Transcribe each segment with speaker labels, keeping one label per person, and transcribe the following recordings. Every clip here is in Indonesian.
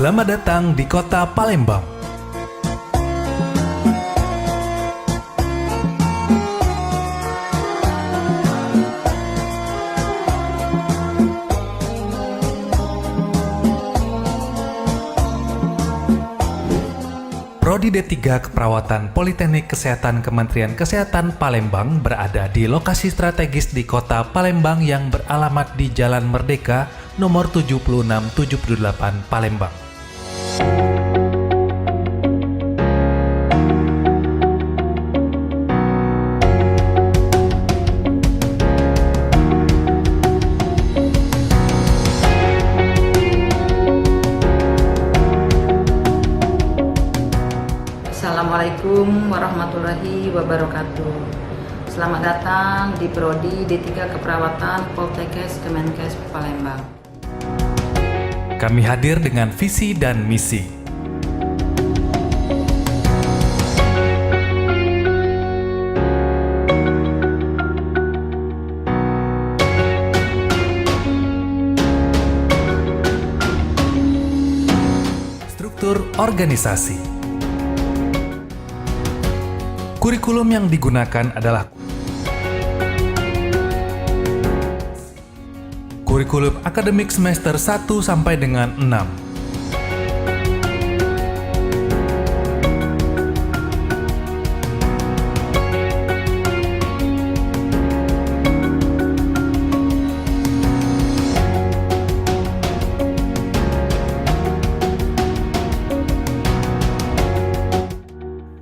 Speaker 1: Selamat datang di kota Palembang. Prodi D3 Keperawatan Politeknik Kesehatan Kementerian Kesehatan Palembang berada di lokasi strategis di kota Palembang yang beralamat di Jalan Merdeka nomor 7678 Palembang.
Speaker 2: Assalamualaikum warahmatullahi wabarakatuh. Selamat datang di Prodi D3 Keperawatan Poltekkes Kemenkes Palembang.
Speaker 1: Kami hadir dengan visi dan misi. Struktur organisasi. Kurikulum yang digunakan adalah kurikulum akademik semester 1 sampai dengan 6.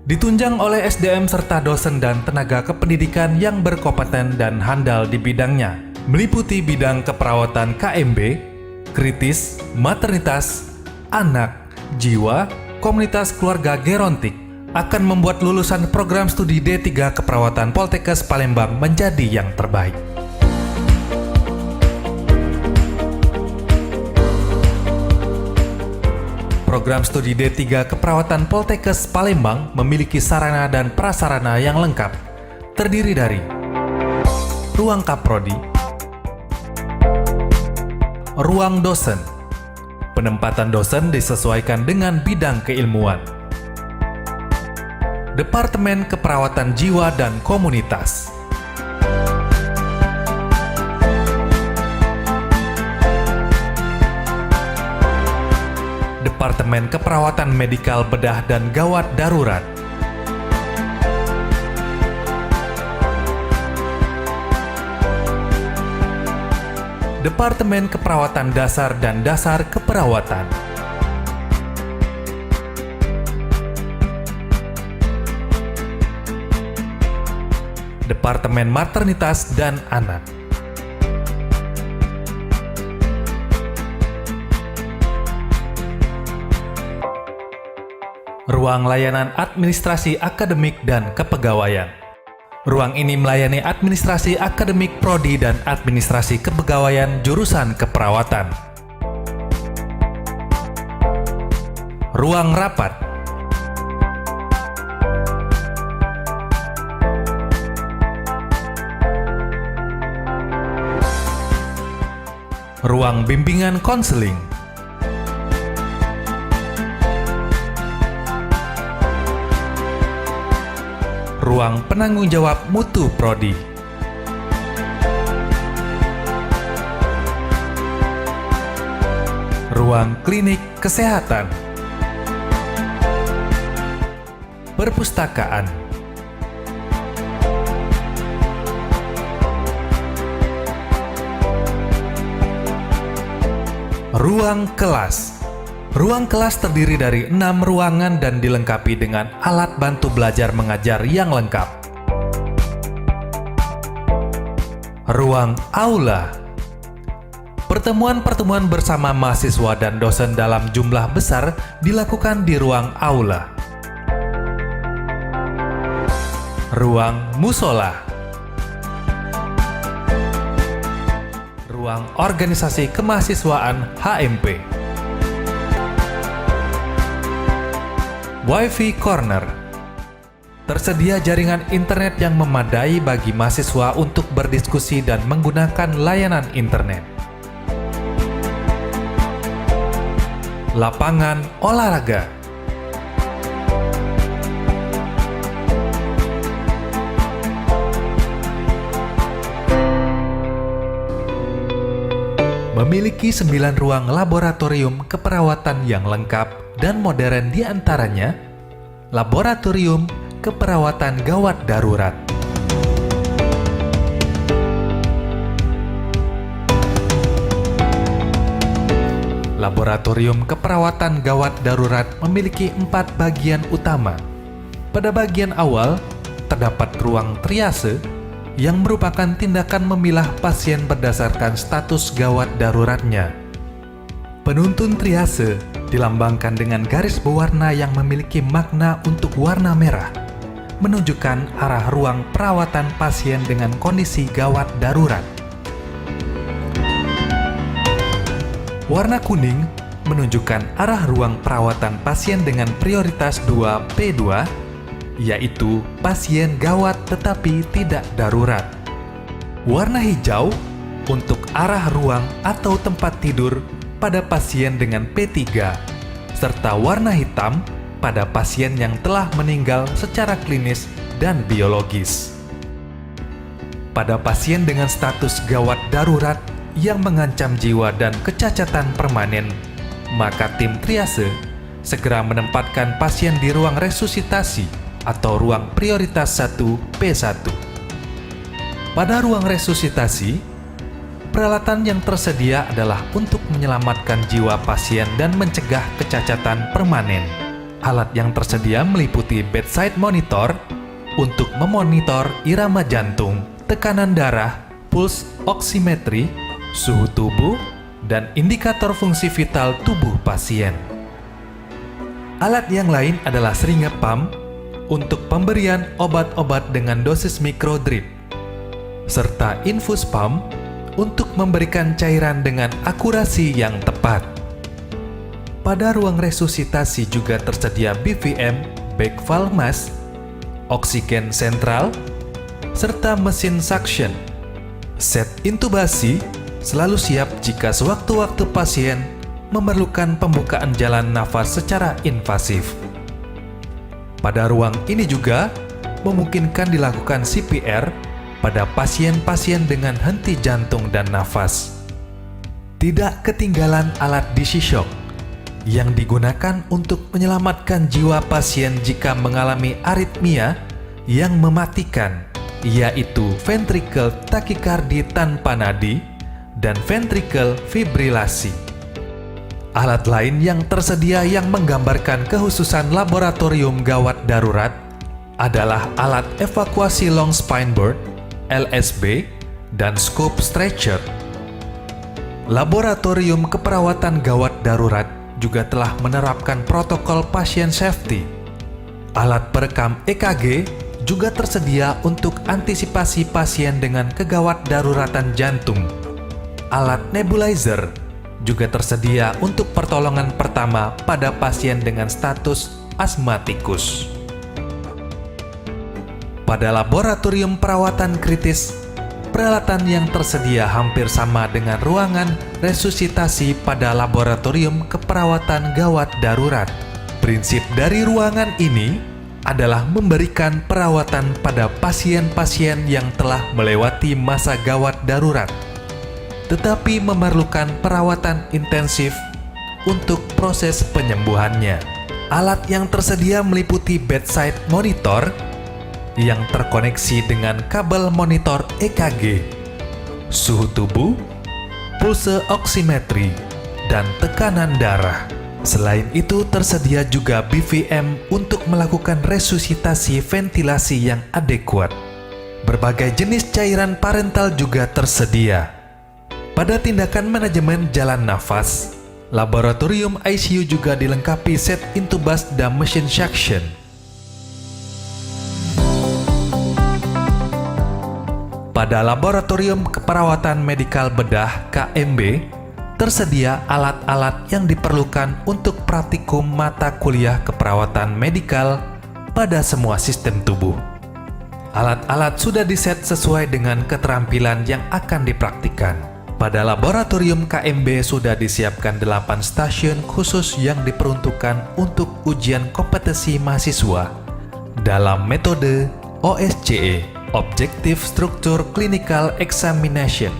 Speaker 1: Ditunjang oleh SDM serta dosen dan tenaga kependidikan yang berkompeten dan handal di bidangnya, meliputi bidang keperawatan KMB, kritis, maternitas, anak, jiwa, komunitas keluarga gerontik, akan membuat lulusan program studi D3 Keperawatan Poltekkes Palembang menjadi yang terbaik. Program studi D3 Keperawatan Poltekkes Palembang memiliki sarana dan prasarana yang lengkap, terdiri dari ruang kaprodi, ruang dosen. Penempatan dosen disesuaikan dengan bidang keilmuan. Departemen Keperawatan Jiwa dan Komunitas. Departemen Keperawatan Medikal Bedah dan Gawat Darurat. Departemen Keperawatan Dasar dan Dasar Keperawatan. Departemen Maternitas dan Anak. Ruang layanan administrasi akademik dan kepegawaian. Ruang ini melayani administrasi akademik prodi dan administrasi kepegawaian jurusan keperawatan. Ruang rapat. Ruang bimbingan konseling. Ruang penanggung jawab mutu prodi. Ruang klinik kesehatan. Perpustakaan. Ruang kelas. Ruang kelas terdiri dari 6 ruangan dan dilengkapi dengan alat bantu belajar mengajar yang lengkap. Ruang aula. Pertemuan-pertemuan bersama mahasiswa dan dosen dalam jumlah besar dilakukan di ruang aula. Ruang musola. ruang organisasi kemahasiswaan HMP. Wi-Fi Corner. Tersedia jaringan internet yang memadai bagi mahasiswa untuk berdiskusi dan menggunakan layanan internet. Lapangan olahraga. Memiliki 9 ruang laboratorium keperawatan yang lengkap dan modern, di antaranya Laboratorium Keperawatan Gawat Darurat, Laboratorium Keperawatan Gawat Darurat memiliki 4 bagian utama. Pada bagian awal, terdapat ruang triase yang merupakan tindakan memilah pasien berdasarkan status gawat daruratnya. Penuntun triase dilambangkan dengan garis berwarna yang memiliki makna untuk warna merah, menunjukkan arah ruang perawatan pasien dengan kondisi gawat darurat. Warna kuning menunjukkan arah ruang perawatan pasien dengan prioritas 2P2, yaitu pasien gawat tetapi tidak darurat. Warna hijau untuk arah ruang atau tempat tidur pada pasien dengan P3, serta warna hitam pada pasien yang telah meninggal secara klinis dan biologis. Pada pasien dengan status gawat darurat yang mengancam jiwa dan kecacatan permanen, maka tim triase segera menempatkan pasien di ruang resusitasi atau ruang prioritas 1P1. Pada ruang resusitasi, peralatan yang tersedia adalah untuk menyelamatkan jiwa pasien dan mencegah kecacatan permanen. Alat yang tersedia meliputi bedside monitor untuk memonitor irama jantung, tekanan darah, puls oximetri, suhu tubuh, dan indikator fungsi vital tubuh pasien. Alat yang lain adalah seringa pump untuk pemberian obat-obat dengan dosis mikrodrip, serta infus pump untuk memberikan cairan dengan akurasi yang tepat. Pada ruang resusitasi juga tersedia BVM, back valve mask, oksigen sentral, serta mesin suction. Set intubasi selalu siap jika sewaktu-waktu pasien memerlukan pembukaan jalan nafas secara invasif. Pada ruang ini juga memungkinkan dilakukan CPR pada pasien-pasien dengan henti jantung dan nafas. Tidak ketinggalan alat DC shock yang digunakan untuk menyelamatkan jiwa pasien jika mengalami aritmia yang mematikan, yaitu ventricle takikardi tanpa nadi dan ventricle fibrilasi. Alat lain yang tersedia yang menggambarkan kekhususan laboratorium gawat darurat adalah alat evakuasi long spine board, LSB, dan scope stretcher. Laboratorium keperawatan gawat darurat juga telah menerapkan protokol pasien safety. Alat perekam EKG juga tersedia untuk antisipasi pasien dengan kegawat daruratan jantung. Alat nebulizer juga tersedia untuk pertolongan pertama pada pasien dengan status asmatikus. Pada laboratorium perawatan kritis, peralatan yang tersedia hampir sama dengan ruangan resusitasi pada laboratorium keperawatan gawat darurat. Prinsip dari ruangan ini adalah memberikan perawatan pada pasien-pasien yang telah melewati masa gawat darurat, tetapi memerlukan perawatan intensif untuk proses penyembuhannya. Alat yang tersedia meliputi bedside monitor yang terkoneksi dengan kabel monitor EKG, suhu tubuh, pulse oximetri, dan tekanan darah. Selain itu, tersedia juga BVM untuk melakukan resusitasi ventilasi yang adekuat. Berbagai jenis cairan parental juga tersedia. Pada tindakan manajemen jalan nafas, laboratorium ICU juga dilengkapi set intubas dan mesin suction. Pada Laboratorium Keperawatan Medikal Bedah KMB, tersedia alat-alat yang diperlukan untuk praktikum mata kuliah keperawatan medikal pada semua sistem tubuh. Alat-alat sudah diset sesuai dengan keterampilan yang akan dipraktikkan. Pada Laboratorium KMB sudah disiapkan 8 stasiun khusus yang diperuntukkan untuk ujian kompetensi mahasiswa dalam metode OSCE, Objective Structure Clinical Examination,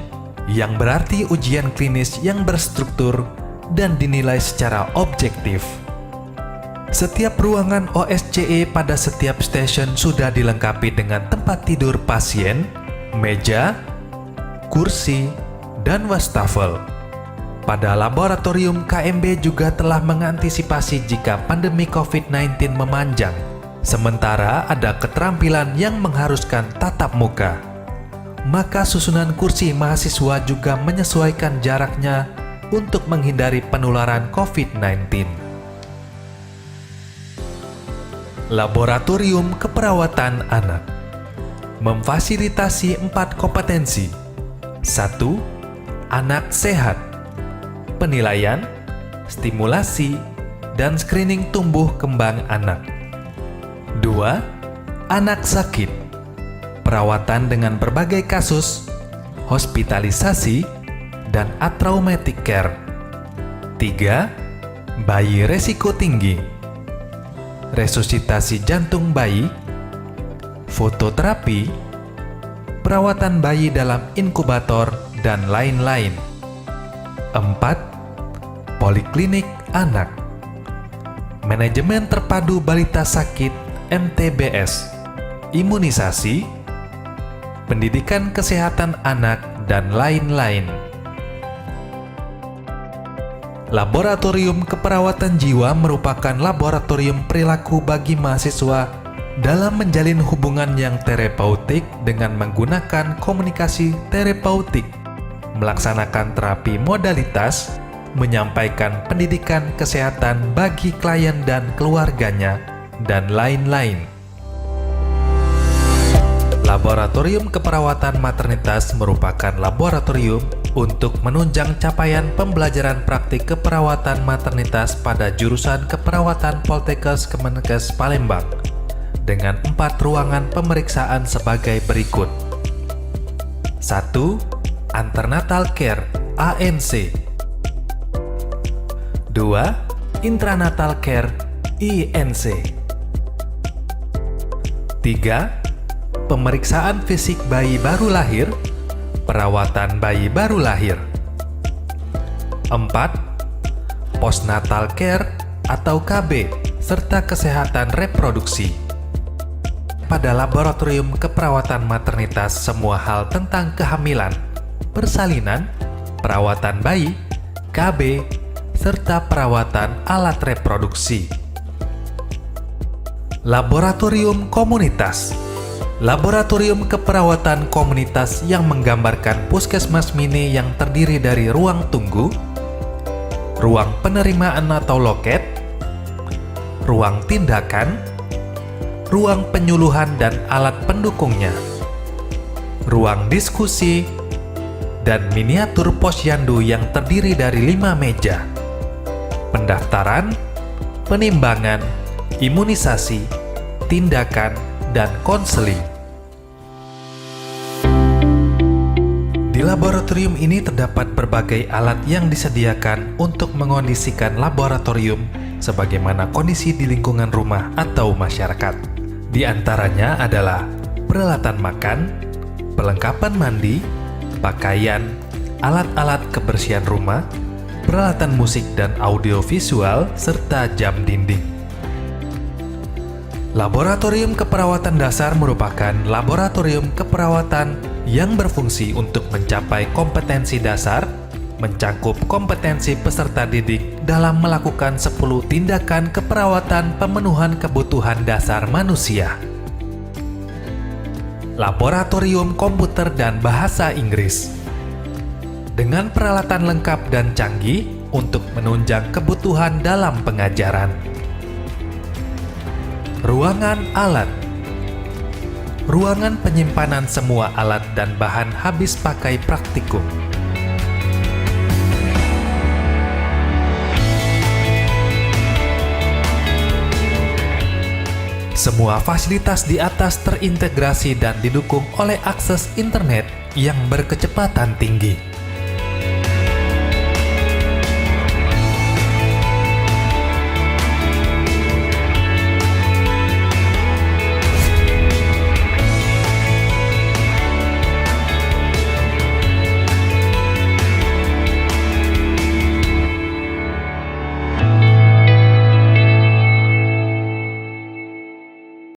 Speaker 1: yang berarti ujian klinis yang berstruktur dan dinilai secara objektif. Setiap ruangan OSCE pada setiap stasiun sudah dilengkapi dengan tempat tidur pasien, meja, kursi, dan wastafel. Pada Laboratorium KMB juga telah mengantisipasi jika pandemi COVID-19 memanjang, sementara ada keterampilan yang mengharuskan tatap muka. Maka susunan kursi mahasiswa juga menyesuaikan jaraknya untuk menghindari penularan COVID-19. Laboratorium Keperawatan Anak memfasilitasi 4 kompetensi. 1. Anak sehat, penilaian, stimulasi, dan screening tumbuh kembang anak. 2. Anak sakit, perawatan dengan berbagai kasus, hospitalisasi, dan atraumatic care. 3. Bayi resiko tinggi, resusitasi jantung bayi, fototerapi, perawatan bayi dalam inkubator, dan lain-lain. 4. Poliklinik anak, manajemen terpadu balita sakit MTBS, imunisasi, pendidikan kesehatan anak, dan lain-lain. Laboratorium Keperawatan Jiwa merupakan laboratorium perilaku bagi mahasiswa dalam menjalin hubungan yang terapeutik dengan menggunakan komunikasi terapeutik, melaksanakan terapi modalitas, menyampaikan pendidikan kesehatan bagi klien dan keluarganya, dan lain-lain. Laboratorium Keperawatan Maternitas merupakan laboratorium untuk menunjang capaian pembelajaran praktik keperawatan maternitas pada jurusan Keperawatan Poltekkes Kemenkes Palembang dengan 4 ruangan pemeriksaan sebagai berikut. 1. Antenatal Care ANC. 2. Intranatal Care INC. 3. Pemeriksaan fisik bayi baru lahir, perawatan bayi baru lahir. 4. Postnatal Care atau KB serta kesehatan reproduksi. Pada Laboratorium Keperawatan Maternitas semua hal tentang kehamilan, persalinan, perawatan bayi, KB, serta perawatan alat reproduksi. Laboratorium Komunitas. Laboratorium keperawatan komunitas yang menggambarkan puskesmas mini yang terdiri dari ruang tunggu, ruang penerimaan atau loket, ruang tindakan, ruang penyuluhan dan alat pendukungnya, ruang diskusi, dan miniatur posyandu yang terdiri dari 5 meja, pendaftaran, penimbangan, imunisasi, tindakan, dan konseling. Di laboratorium ini terdapat berbagai alat yang disediakan untuk mengondisikan laboratorium sebagaimana kondisi di lingkungan rumah atau masyarakat. Di antaranya adalah peralatan makan, perlengkapan mandi, pakaian, alat-alat kebersihan rumah, peralatan musik dan audiovisual, serta jam dinding. Laboratorium Keperawatan Dasar merupakan laboratorium keperawatan yang berfungsi untuk mencapai kompetensi dasar, mencakup kompetensi peserta didik dalam melakukan 10 tindakan keperawatan pemenuhan kebutuhan dasar manusia. Laboratorium Komputer dan Bahasa Inggris dengan peralatan lengkap dan canggih untuk menunjang kebutuhan dalam pengajaran. Ruangan alat, ruangan penyimpanan semua alat dan bahan habis pakai praktikum. Semua fasilitas di atas terintegrasi dan didukung oleh akses internet yang berkecepatan tinggi.